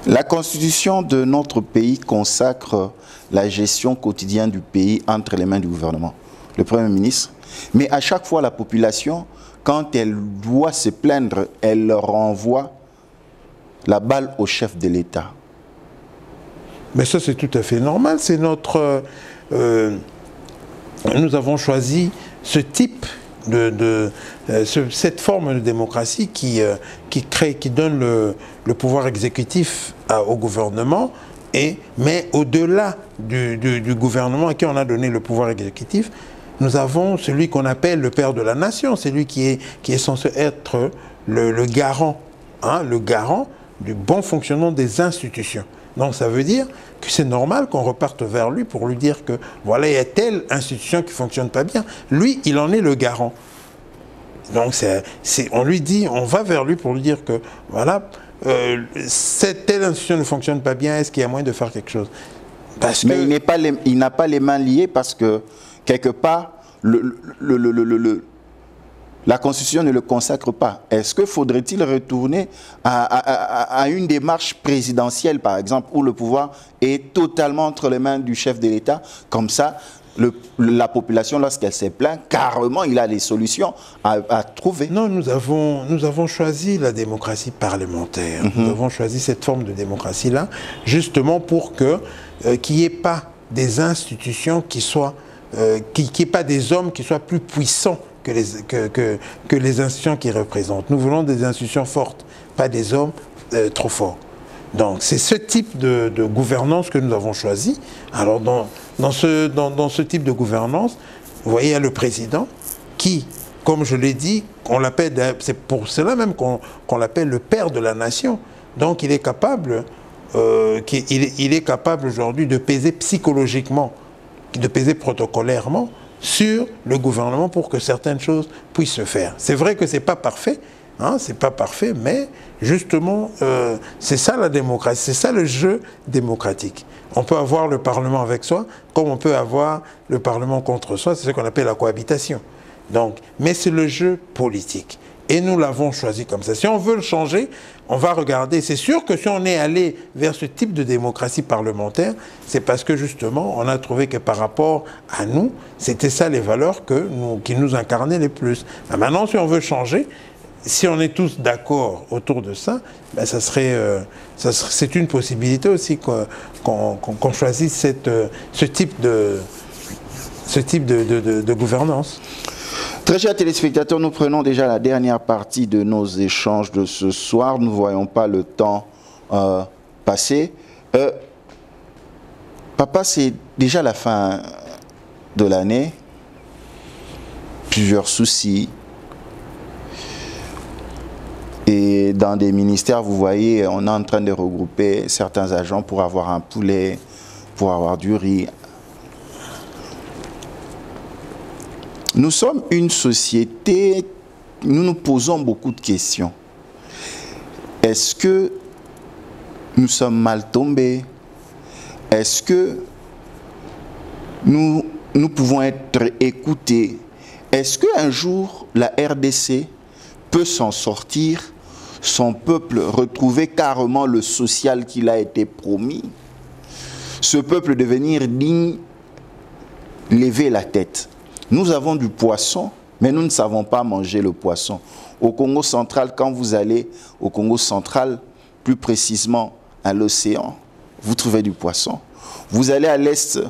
La constitution de notre pays consacre la gestion quotidienne du pays entre les mains du gouvernement, le Premier ministre. Mais à chaque fois, la population, quand elle doit se plaindre, elle renvoie la balle au chef de l'État. Mais ça, c'est tout à fait normal. C'est notre... nous avons choisi ce type cette forme de démocratie qui donne le pouvoir exécutif au gouvernement Mais au-delà du gouvernement à qui on a donné le pouvoir exécutif, nous avons celui qu'on appelle le père de la nation, c'est lui qui est censé être le garant, hein, le garant du bon fonctionnement des institutions. Donc ça veut dire que c'est normal qu'on reparte vers lui pour lui dire que voilà, il y a telle institution qui ne fonctionne pas bien. Lui, il en est le garant. Donc on lui dit, on va vers lui pour lui dire que voilà, cette telle institution ne fonctionne pas bien, est-ce qu'il y a moyen de faire quelque chose? Parce Mais que il n'a pas les mains liées parce que quelque part, la Constitution ne le consacre pas. Est-ce que faudrait-il retourner à une démarche présidentielle, par exemple, où le pouvoir est totalement entre les mains du chef de l'État? Comme ça, la population, lorsqu'elle s'est plainte, carrément, il a les solutions à trouver. Non, nous avons choisi la démocratie parlementaire. Nous avons choisi cette forme de démocratie-là, justement pour qu'il n'y ait pas des institutions qui soient... qu'il n'y ait pas des hommes qui soient plus puissants que les institutions qu'ils représentent. Nous voulons des institutions fortes, pas des hommes trop forts. Donc c'est ce type de gouvernance que nous avons choisi. Alors dans ce type de gouvernance, vous voyez, il y a le président qui, comme je l'ai dit, c'est pour cela même qu'on l'appelle le père de la nation. Donc il est capable, il est capable aujourd'hui de peser psychologiquement, de peser protocolairement sur le gouvernement pour que certaines choses puissent se faire. C'est vrai que ce n'est pas parfait, hein, c'est pas parfait, mais justement, c'est ça la démocratie, c'est ça le jeu démocratique. On peut avoir le Parlement avec soi, comme on peut avoir le Parlement contre soi, c'est ce qu'on appelle la cohabitation. Donc, mais c'est le jeu politique. Et nous l'avons choisi comme ça. Si on veut le changer, on va regarder. C'est sûr que si on est allé vers ce type de démocratie parlementaire, c'est parce que justement, on a trouvé que par rapport à nous, c'était ça les valeurs qui nous incarnaient les plus. Maintenant, si on veut changer, si on est tous d'accord autour de ça, ben c'est une possibilité aussi qu'on choisisse ce type de gouvernance. Très chers téléspectateurs, nous prenons déjà la dernière partie de nos échanges de ce soir. Nous ne voyons pas le temps passer. Papa, c'est déjà la fin de l'année. Plusieurs soucis. Et dans des ministères, vous voyez, on est en train de regrouper certains agents pour avoir un poulet, pour avoir du riz. Nous sommes une société, nous nous posons beaucoup de questions. Est-ce que nous sommes mal tombés? Est-ce que nous pouvons être écoutés? Est-ce qu'un jour la RDC peut s'en sortir, son peuple retrouver carrément le social qu'il a été promis, ce peuple devenir digne, lever la tête? Nous avons du poisson, mais nous ne savons pas manger le poisson. Au Congo central, quand vous allez au Congo central, plus précisément à l'océan, vous trouvez du poisson. Vous allez à l'est,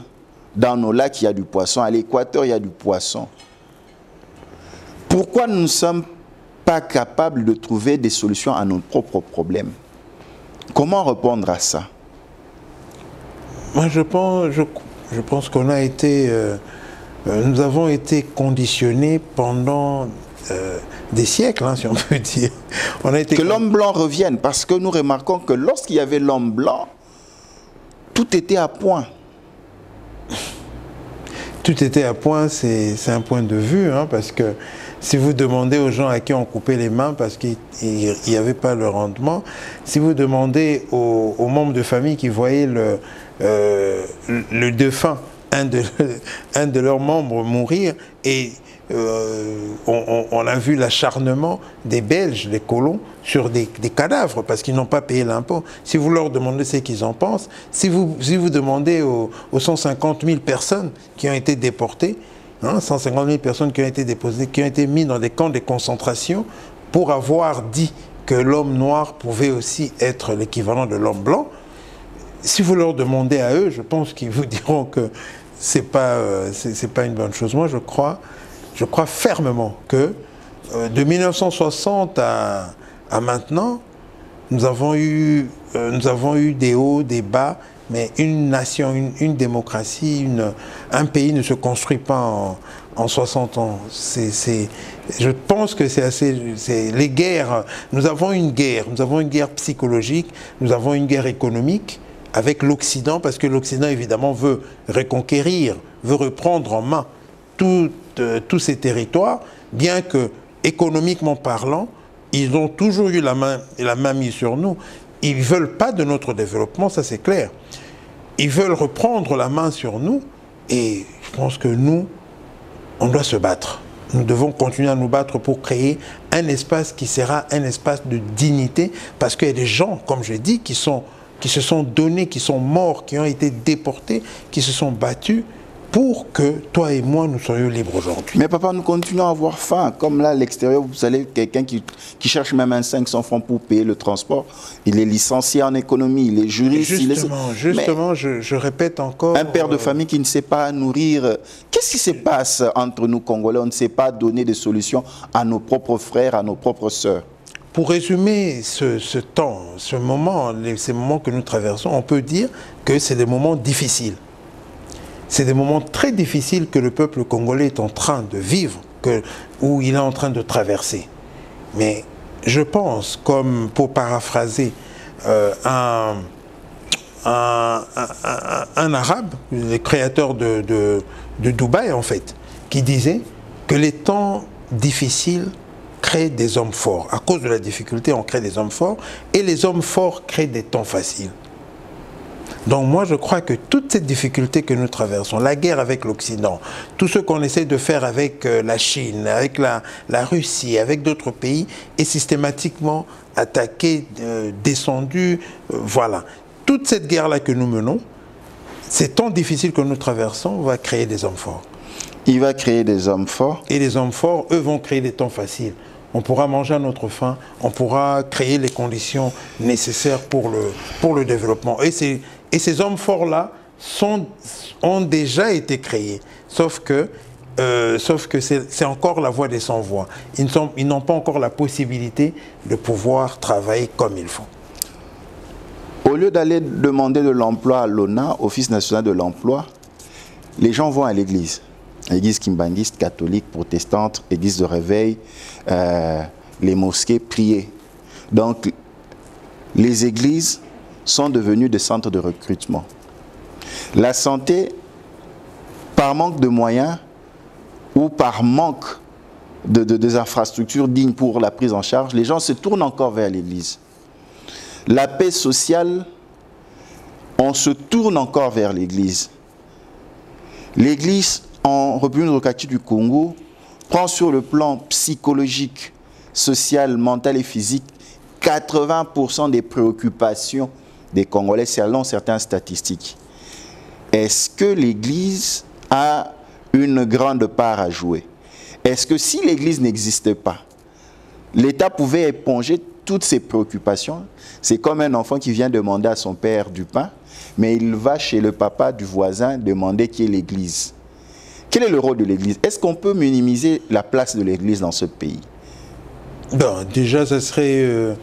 dans nos lacs, il y a du poisson. À l'équateur, il y a du poisson. Pourquoi nous ne sommes pas capables de trouver des solutions à nos propres problèmes? Comment répondre à ça? Moi, je pense qu'on a été... nous avons été conditionnés pendant des siècles, hein, si on peut dire. Que l'homme blanc revienne, parce que nous remarquons que lorsqu'il y avait l'homme blanc, tout était à point. Tout était à point, c'est un point de vue, hein, parce que si vous demandez aux gens à qui on coupait les mains parce qu'il n'y avait pas le rendement, si vous demandez aux membres de famille qui voyaient le défunt, un de leurs membres mourir, et on a vu l'acharnement des Belges, les colons, sur des cadavres parce qu'ils n'ont pas payé l'impôt. Si vous leur demandez ce qu'ils en pensent, si vous demandez aux 150 000 personnes qui ont été déportées, hein, 150 000 personnes qui ont été déposées, qui ont été mises dans des camps de concentration pour avoir dit que l'homme noir pouvait aussi être l'équivalent de l'homme blanc, si vous leur demandez à eux, je pense qu'ils vous diront que c'est pas une bonne chose. Moi, je crois fermement que de 1960 à maintenant, nous avons eu des hauts, des bas, mais une nation, une démocratie, un pays ne se construit pas en 60 ans. Je pense que c'est assez... Les guerres, nous avons une guerre psychologique, nous avons une guerre économique avec l'Occident, parce que l'Occident, évidemment, veut reconquérir, veut reprendre en main tous ces territoires, bien que, économiquement parlant, ils ont toujours eu la main mise sur nous. Ils ne veulent pas de notre développement, ça c'est clair. Ils veulent reprendre la main sur nous, et je pense que nous, on doit se battre. Nous devons continuer à nous battre pour créer un espace qui sera un espace de dignité, parce qu'il y a des gens, comme je dis, qui se sont donnés, qui sont morts, qui ont été déportés, qui se sont battus pour que toi et moi, nous soyons libres aujourd'hui. Mais papa, nous continuons à avoir faim. Comme là, à l'extérieur, vous savez, quelqu'un qui cherche même un 500 francs pour payer le transport, il est licencié en économie, il est juriste. Justement, je répète encore... Un père de famille qui ne sait pas nourrir... Qu'est-ce qui se passe entre nous, Congolais? On ne sait pas donner des solutions à nos propres frères, à nos propres sœurs. Pour résumer ces moments que nous traversons, on peut dire que c'est des moments difficiles. C'est des moments très difficiles que le peuple congolais est en train de vivre, où il est en train de traverser. Mais je pense, comme pour paraphraser un arabe, le créateur de Dubaï en fait, qui disait que les temps difficiles créent des hommes forts. À cause de la difficulté, on crée des hommes forts, et les hommes forts créent des temps faciles. Donc moi je crois que toutes ces difficultés que nous traversons, la guerre avec l'Occident, tout ce qu'on essaie de faire avec la Chine, avec la Russie, avec d'autres pays, est systématiquement attaqué, descendu, voilà. Toute cette guerre-là que nous menons, ces temps difficiles que nous traversons, va créer des hommes forts. Il va créer des hommes forts. Et les hommes forts, eux, vont créer des temps faciles. On pourra manger à notre faim, on pourra créer les conditions nécessaires pour le développement. Et ces hommes forts-là ont déjà été créés, sauf que c'est encore la voie des sans-voix. Ils n'ont pas encore la possibilité de pouvoir travailler comme il faut. Au lieu d'aller demander de l'emploi à l'ONA, Office national de l'emploi, les gens vont à l'église. L'église kimbanguiste, catholique, protestante, église de réveil, les mosquées, prier. Donc, les églises sont devenues des centres de recrutement. La santé, par manque de moyens ou par manque des infrastructures dignes pour la prise en charge, les gens se tournent encore vers l'église. La paix sociale, on se tourne encore vers l'église. L'église, en République démocratique du Congo, prend sur le plan psychologique, social, mental et physique 80% des préoccupations des Congolais selon certaines statistiques. Est-ce que l'Église a une grande part à jouer? Est-ce que si l'Église n'existait pas, l'État pouvait éponger toutes ces préoccupations? C'est comme un enfant qui vient demander à son père du pain, mais il va chez le papa du voisin demander qui est l'Église. Quel est le rôle de l'Église? Est-ce qu'on peut minimiser la place de l'Église dans ce pays? Ben, déjà, ça serait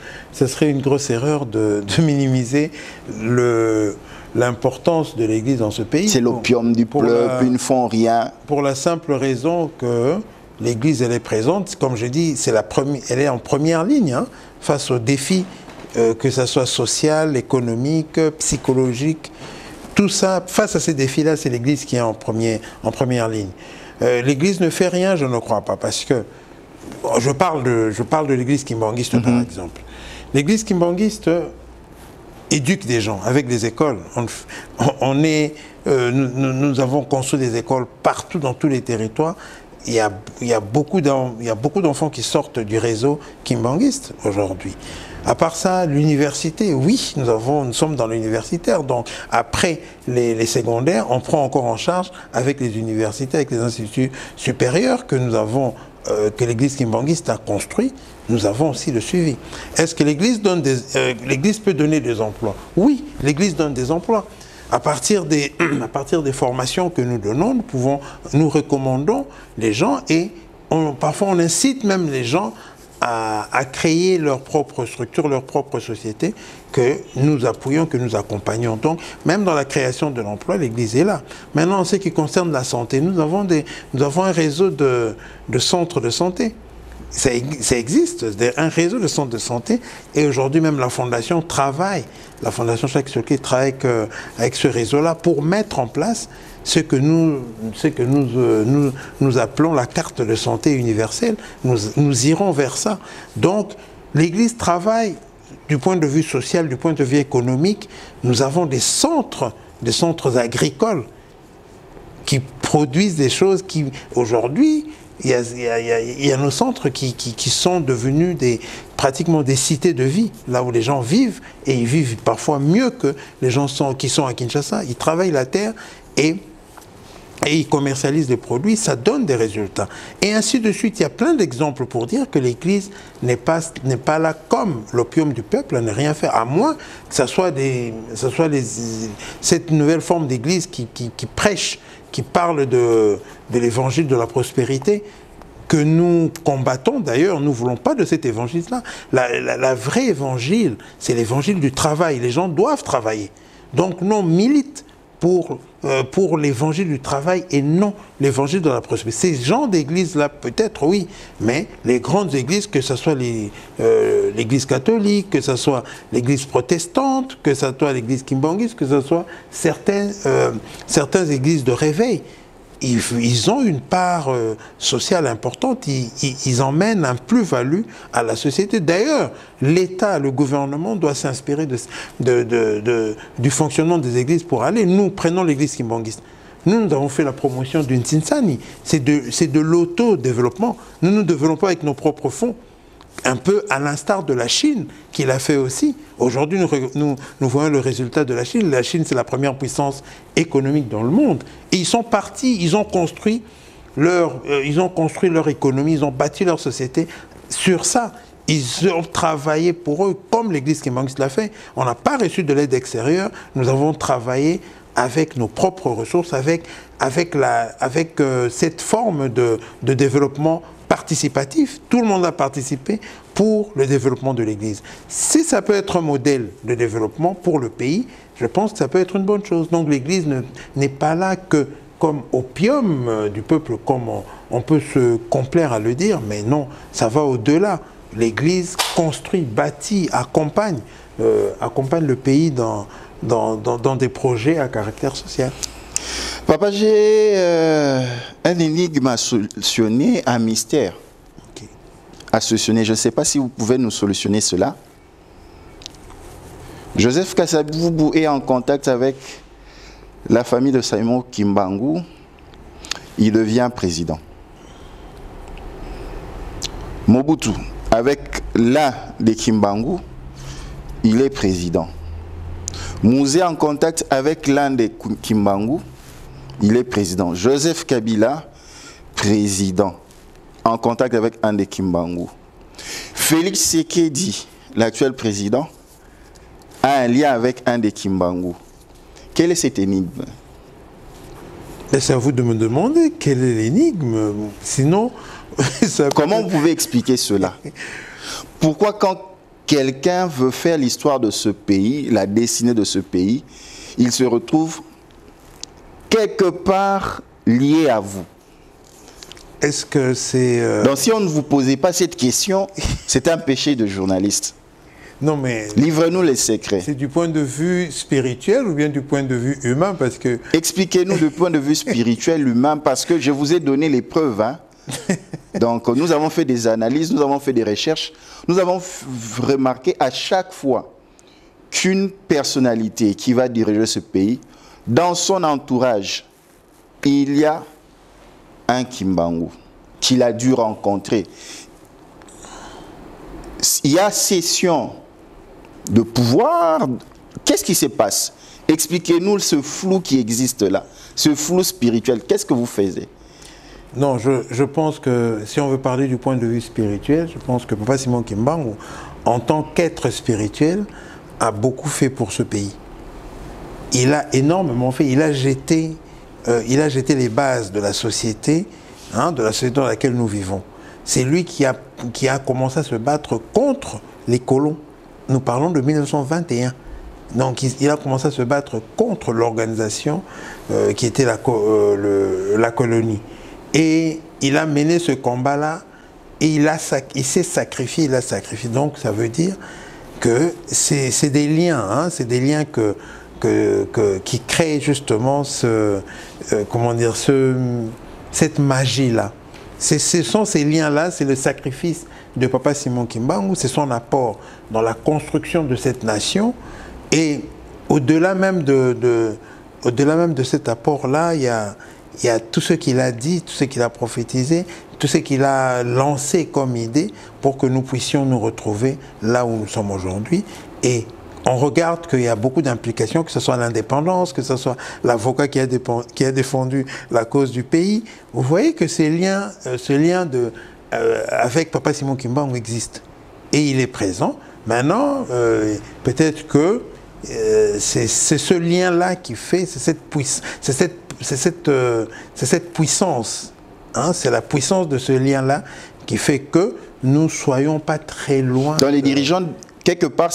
une grosse erreur de minimiser l'importance de l'Église dans ce pays. C'est l'opium du peuple, ils ne font rien. Pour la simple raison que l'Église, elle est présente, comme je dis, elle est en première ligne hein, face aux défis, que ce soit social, économique, psychologique. Tout ça, face à ces défis-là, c'est l'Église qui est en première ligne. L'Église ne fait rien, je ne crois pas, parce que je parle de l'Église kimbanguiste, par exemple. L'Église kimbanguiste éduque des gens avec des écoles. Nous avons construit des écoles partout dans tous les territoires. Il y a beaucoup d'enfants qui sortent du réseau kimbanguiste aujourd'hui. À part ça, l'université, oui, nous sommes dans l'universitaire. Donc, après les secondaires, on prend encore en charge avec les universités, avec les instituts supérieurs que nous avons, que l'Église kimbanguiste a construit. Nous avons aussi le suivi. Est-ce que l'Église peut donner des emplois? Oui, l'Église donne des emplois. À partir des formations que nous donnons, nous recommandons les gens et parfois on incite même les gens à créer leur propre structure, leur propre société, que nous appuyons, que nous accompagnons. Donc, même dans la création de l'emploi, l'Église est là. Maintenant, en ce qui concerne la santé, nous avons un réseau de centres de santé. Ça existe, un réseau de centres de santé, et aujourd'hui même la Fondation travaille, la Fondation Jacques Chokri travaille avec ce réseau-là pour mettre en place ce que nous appelons la carte de santé universelle. Nous irons vers ça. Donc l'Église travaille du point de vue social, du point de vue économique. Nous avons des centres agricoles qui produisent des choses qui, aujourd'hui, il y a nos centres qui sont devenus pratiquement des cités de vie, là où les gens vivent, et ils vivent parfois mieux que les gens qui sont à Kinshasa. Ils travaillent la terre et ils commercialisent des produits, ça donne des résultats. Et ainsi de suite, il y a plein d'exemples pour dire que l'Église n'est pas là comme l'opium du peuple, à ne rien faire, à moins que ce soit cette nouvelle forme d'Église qui prêche, qui parle de l'évangile de la prospérité, que nous combattons. D'ailleurs, nous ne voulons pas de cet évangile-là. La vraie évangile, c'est l'évangile du travail. Les gens doivent travailler. Donc, nous, on milite pour l'évangile du travail et non l'évangile de la prospérité. Ces gens d'église-là, peut-être, oui, mais les grandes églises, que ce soit l'église catholique, que ce soit l'église protestante, que ce soit l'église kimbangiste, que ce soit certaines églises de réveil, ils ont une part sociale importante, ils emmènent un plus-value à la société. D'ailleurs, l'État, le gouvernement doit s'inspirer du fonctionnement des églises pour aller. Nous prenons l'église kimbangiste. Nous avons fait la promotion d'une Tsinsani. C'est de l'auto-développement. Nous ne développons pas avec nos propres fonds. Un peu à l'instar de la Chine, qui l'a fait aussi. Aujourd'hui, nous voyons le résultat de la Chine. La Chine, c'est la première puissance économique dans le monde. Et ils sont partis, ils ont construit leur économie, ils ont bâti leur société sur ça. Ils ont travaillé pour eux, comme l'Église kimbangiste l'a fait. On n'a pas reçu de l'aide extérieure. Nous avons travaillé avec nos propres ressources, avec cette forme de développement participatif. Tout le monde a participé pour le développement de l'Église. Si ça peut être un modèle de développement pour le pays, je pense que ça peut être une bonne chose. Donc l'Église n'est pas là que comme opium du peuple, comme on peut se complaire à le dire, mais non, ça va au-delà. L'Église construit, bâtit, accompagne le pays dans des projets à caractère social. Papa, j'ai un énigme à solutionner, un mystère à solutionner. Je ne sais pas si vous pouvez nous solutionner cela. Joseph Kasavubu est en contact avec la famille de Simon Kimbangu. Il devient président. Mobutu, avec l'un des Kimbangu, il est président. Mouzé en contact avec l'un des Kimbangu, il est président. Joseph Kabila, président, en contact avec un des Kimbangu. Félix Sekedi, l'actuel président, a un lien avec un des Kimbangu. Quel est cet énigme? C'est à vous de me demander quelle est l'énigme. Sinon, comment vous pouvez expliquer cela? Pourquoi quand quelqu'un veut faire l'histoire de ce pays, la destinée de ce pays, il se retrouve quelque part lié à vous? Est-ce que c'est... Donc si on ne vous posait pas cette question, c'est un péché de journaliste. Non mais... Livrez-nous les secrets. C'est du point de vue spirituel ou bien du point de vue humain, parce que... Expliquez-nous du point de vue spirituel, humain, parce que je vous ai donné les preuves. Hein. Donc nous avons fait des analyses, nous avons fait des recherches. Nous avons remarqué à chaque fois qu'une personnalité qui va diriger ce pays, dans son entourage, il y a un Kimbangu qu'il a dû rencontrer. Il y a cession de pouvoir. Qu'est-ce qui se passe? Expliquez-nous ce flou qui existe là, ce flou spirituel. Qu'est-ce que vous faisiez? Non, je pense que si on veut parler du point de vue spirituel, je pense que Papa Simon Kimbangu, en tant qu'être spirituel, a beaucoup fait pour ce pays. Il a énormément fait. Il a jeté les bases de la société dans laquelle nous vivons. C'est lui qui a commencé à se battre contre les colons. Nous parlons de 1921. Donc il a commencé à se battre contre l'organisation qui était la colonie. Et il a mené ce combat-là et il s'est sacrifié, il a sacrifié. Donc ça veut dire que c'est des liens, hein, c'est des liens qui créent justement cette magie-là. Ce sont ces liens-là, c'est le sacrifice de Papa Simon Kimbangu, c'est son apport dans la construction de cette nation. Et au-delà même de cet apport-là, il y a tout ce qu'il a dit, tout ce qu'il a prophétisé, tout ce qu'il a lancé comme idée pour que nous puissions nous retrouver là où nous sommes aujourd'hui. Et on regarde qu'il y a beaucoup d'implications, que ce soit l'indépendance, que ce soit l'avocat qui a défendu la cause du pays. Vous voyez que ce lien avec Papa Simon Kimbangu existe. Et il est présent. Maintenant, peut-être que c'est ce lien-là qui fait, c'est cette puissance, hein, c'est la puissance de ce lien-là qui fait que nous ne soyons pas très loin. Dans les dirigeants, quelque part,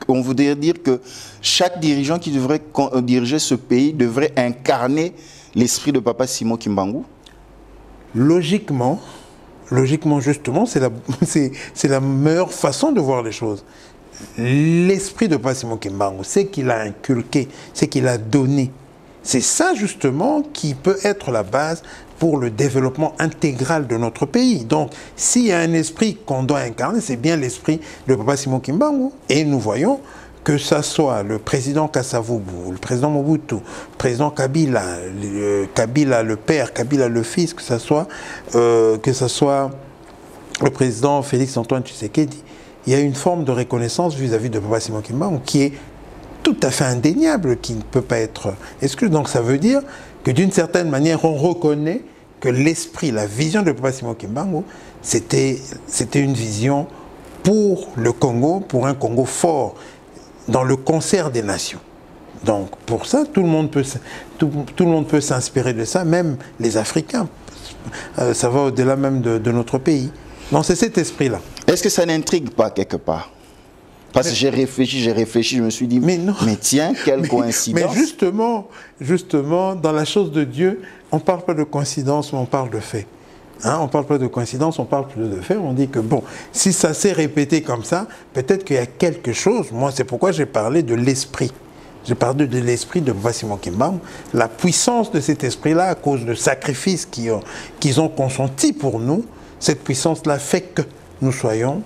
on voudrait dire que chaque dirigeant qui devrait diriger ce pays devrait incarner l'esprit de Papa Simon Kimbangu. Logiquement, justement, c'est la meilleure façon de voir les choses. L'esprit de Papa Simon Kimbangu, c'est qu'il a inculqué, c'est qu'il a donné. C'est ça justement qui peut être la base pour le développement intégral de notre pays. Donc, s'il y a un esprit qu'on doit incarner, c'est bien l'esprit de Papa Simon Kimbangu. Et nous voyons que ça soit le président Kasavubu, le président Mobutu, le président Kabila, le père, Kabila le fils, que ce soit le président Félix Antoine Tshisekedi, il y a une forme de reconnaissance vis-à-vis de Papa Simon Kimbangu qui est tout à fait indéniable, qui ne peut pas être exclu. Donc ça veut dire que d'une certaine manière, on reconnaît que l'esprit, la vision de Papa Simon Kimbangu, c'était une vision pour le Congo, pour un Congo fort, dans le concert des nations. Donc pour ça, tout le monde peut s'inspirer de ça, même les Africains. Ça va au-delà même de notre pays. Donc c'est cet esprit-là. Est-ce que ça n'intrigue pas quelque part? Parce que j'ai réfléchi, je me suis dit, mais tiens, quelle coïncidence. Mais justement, dans la chose de Dieu, on ne parle pas de coïncidence, mais on parle de fait. Hein, on ne parle pas de coïncidence, on parle plus de fait. On dit que bon, si ça s'est répété comme ça, peut-être qu'il y a quelque chose. Moi, c'est pourquoi j'ai parlé de l'esprit. J'ai parlé de l'esprit de Papa Simon Kimbangu. La puissance de cet esprit-là, à cause de sacrifices qu'ils ont consentis pour nous, cette puissance-là fait que nous soyons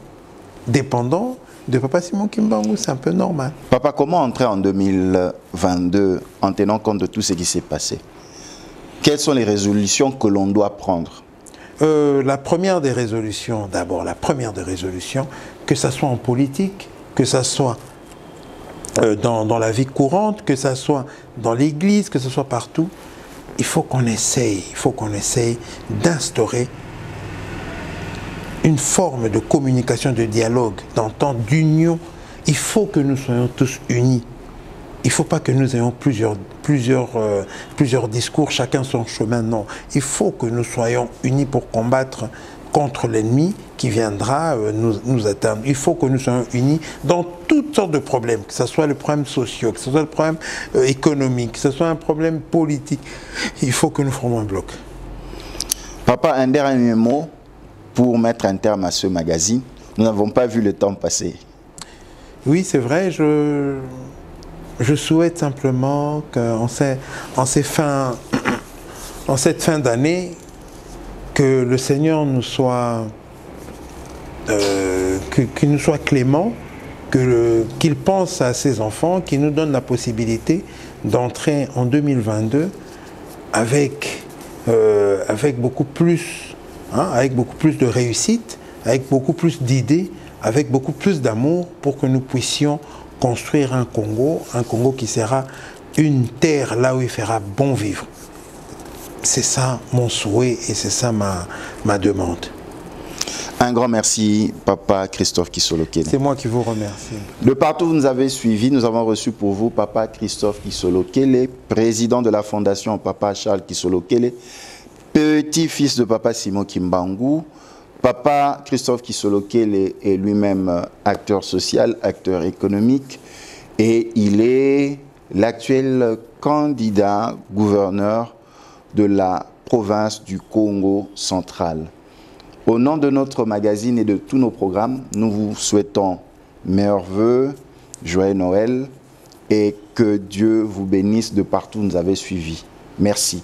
dépendants de Papa Simon Kimbangu. C'est un peu normal. Papa, comment entrer en 2022 en tenant compte de tout ce qui s'est passé? Quelles sont les résolutions que l'on doit prendre? La première des résolutions, que ce soit en politique, que ce soit dans la vie courante, que ce soit dans l'église, que ce soit partout, il faut qu'on essaye d'instaurer une forme de communication, de dialogue, d'entente, d'union. Il faut que nous soyons tous unis. Il ne faut pas que nous ayons plusieurs discours, chacun son chemin, non. Il faut que nous soyons unis pour combattre contre l'ennemi qui viendra nous atteindre. Il faut que nous soyons unis dans toutes sortes de problèmes, que ce soit le problème social, que ce soit le problème économique, que ce soit un problème politique. Il faut que nous formions un bloc. Papa, un dernier mot pour mettre un terme à ce magazine. Nous n'avons pas vu le temps passer. Oui, c'est vrai, je souhaite simplement qu'en cette fin d'année, que le Seigneur nous soit, qu'il nous soit clément, qu'il pense à ses enfants, qu'il nous donne la possibilité d'entrer en 2022 avec beaucoup plus, avec beaucoup plus de réussite, avec beaucoup plus d'idées, avec beaucoup plus d'amour pour que nous puissions construire un Congo qui sera une terre là où il fera bon vivre. C'est ça mon souhait et c'est ça ma demande. Un grand merci, Papa Christophe Kisolo-Kele. C'est moi qui vous remercie. De partout où vous nous avez suivis, nous avons reçu pour vous Papa Christophe Kisolo-Kele, président de la fondation Papa Charles Kisolo-Kele, petit-fils de Papa Simon Kimbangu, Papa Christophe Kisolokel est lui-même acteur social, acteur économique, et il est l'actuel candidat gouverneur de la province du Congo central. Au nom de notre magazine et de tous nos programmes, nous vous souhaitons meilleurs vœux, joyeux Noël, et que Dieu vous bénisse de partout où vous nous avez suivis. Merci.